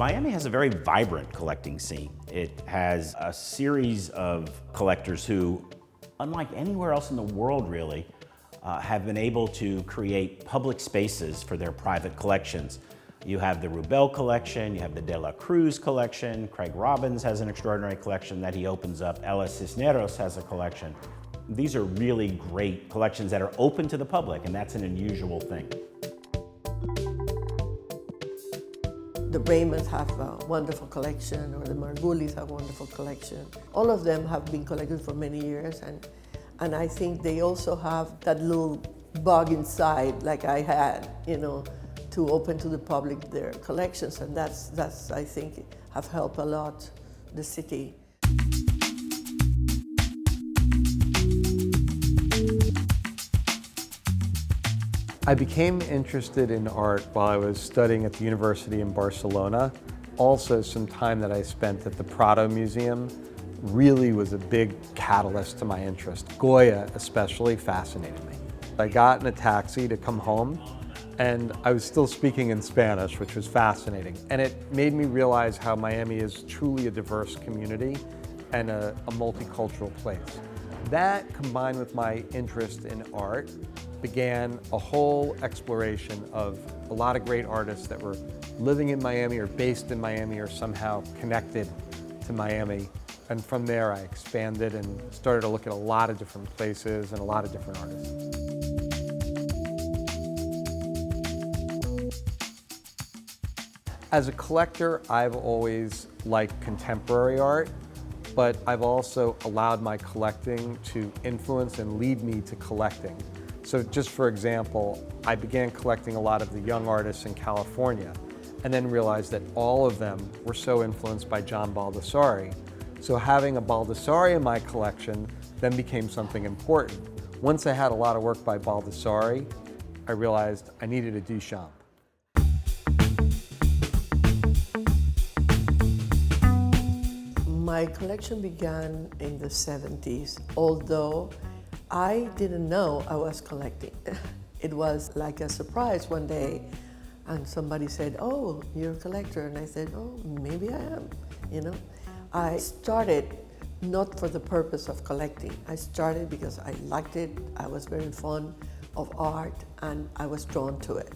Miami has a very vibrant collecting scene. It has a series of collectors who, unlike anywhere else in the world really, have been able to create public spaces for their private collections. You have the Rubel collection, you have the De La Cruz collection, Craig Robbins has an extraordinary collection that he opens up, Ella Cisneros has a collection. These are really great collections that are open to the public, and that's an unusual thing. The Braymans have a wonderful collection, or the Margulis have a wonderful collection. All of them have been collected for many years, and I think they also have that little bug inside, like I had, to open to the public their collections, and that's I think have helped a lot the city. I became interested in art while I was studying at the university in Barcelona. Also, some time that I spent at the Prado Museum really was a big catalyst to my interest. Goya especially fascinated me. I got in a taxi to come home, and I was still speaking in Spanish, which was fascinating. And it made me realize how Miami is truly a diverse community and a multicultural place. That, combined with my interest in art, began a whole exploration of a lot of great artists that were living in Miami or based in Miami or somehow connected to Miami. And from there I expanded and started to look at a lot of different places and a lot of different artists. As a collector, I've always liked contemporary art, but I've also allowed my collecting to influence and lead me to collecting. So just for example, I began collecting a lot of the young artists in California and then realized that all of them were so influenced by John Baldessari. So having a Baldessari in my collection then became something important. Once I had a lot of work by Baldessari, I realized I needed a Duchamp. My collection began in the 70s, although I didn't know I was collecting. It was like a surprise one day, and somebody said, "Oh, you're a collector," and I said, "Oh, maybe I am," I started not for the purpose of collecting. I started because I liked it, I was very fond of art, and I was drawn to it.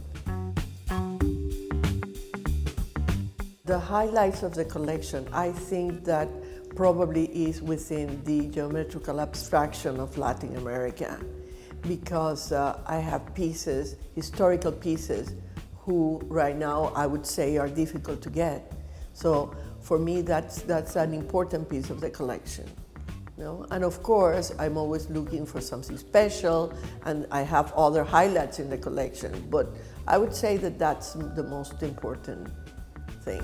The highlights of the collection, I think that probably is within the geometrical abstraction of Latin America, because I have pieces, historical pieces, who right now I would say are difficult to get. So for me, that's an important piece of the collection. And of course, I'm always looking for something special, and I have other highlights in the collection, but I would say that that's the most important thing.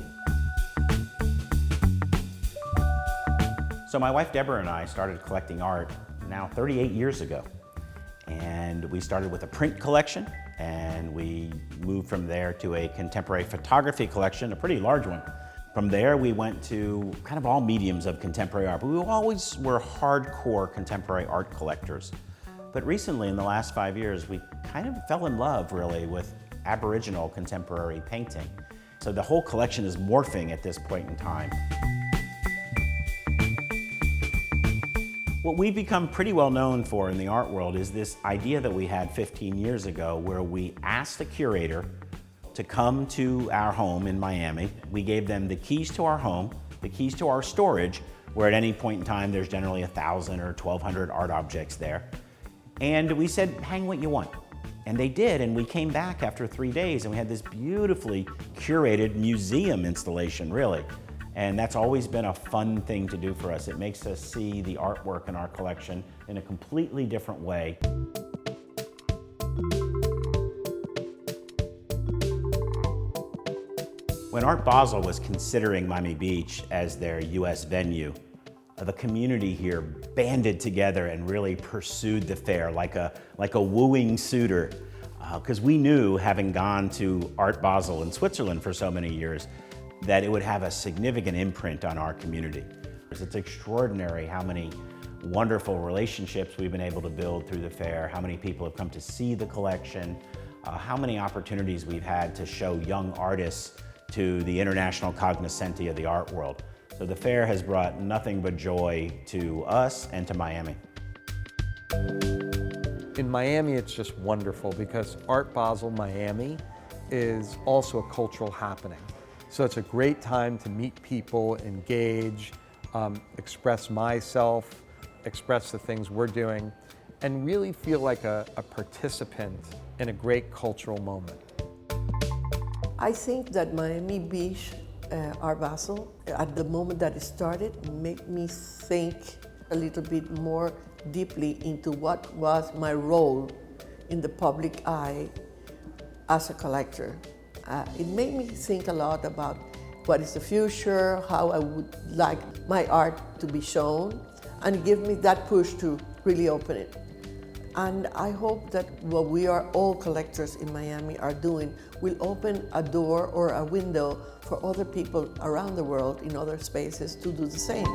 So my wife Deborah and I started collecting art now 38 years ago. And we started with a print collection, and we moved from there to a contemporary photography collection, a pretty large one. From there we went to kind of all mediums of contemporary art, but we always were hardcore contemporary art collectors. But recently, in the last 5 years, we kind of fell in love really with Aboriginal contemporary painting. So the whole collection is morphing at this point in time. What we've become pretty well known for in the art world is this idea that we had 15 years ago where we asked the curator to come to our home in Miami. We gave them the keys to our home, the keys to our storage, where at any point in time there's generally 1,000 or 1,200 art objects there. And we said, hang what you want. And they did, and we came back after 3 days and we had this beautifully curated museum installation, really. And that's always been a fun thing to do for us. It makes us see the artwork in our collection in a completely different way. When Art Basel was considering Miami Beach as their US venue, the community here banded together and really pursued the fair like a wooing suitor. Because we knew, having gone to Art Basel in Switzerland for so many years, that it would have a significant imprint on our community. It's extraordinary how many wonderful relationships we've been able to build through the fair, how many people have come to see the collection, how many opportunities we've had to show young artists to the international cognoscenti of the art world. So the fair has brought nothing but joy to us and to Miami. In Miami, it's just wonderful because Art Basel Miami is also a cultural happening. So it's a great time to meet people, engage, express myself, express the things we're doing, and really feel like a participant in a great cultural moment. I think that Miami Beach Art Basel, at the moment that it started, made me think a little bit more deeply into what was my role in the public eye as a collector. It made me think a lot about what is the future, how I would like my art to be shown, and give me that push to really open it. And I hope that what we are all collectors in Miami are doing will open a door or a window for other people around the world in other spaces to do the same.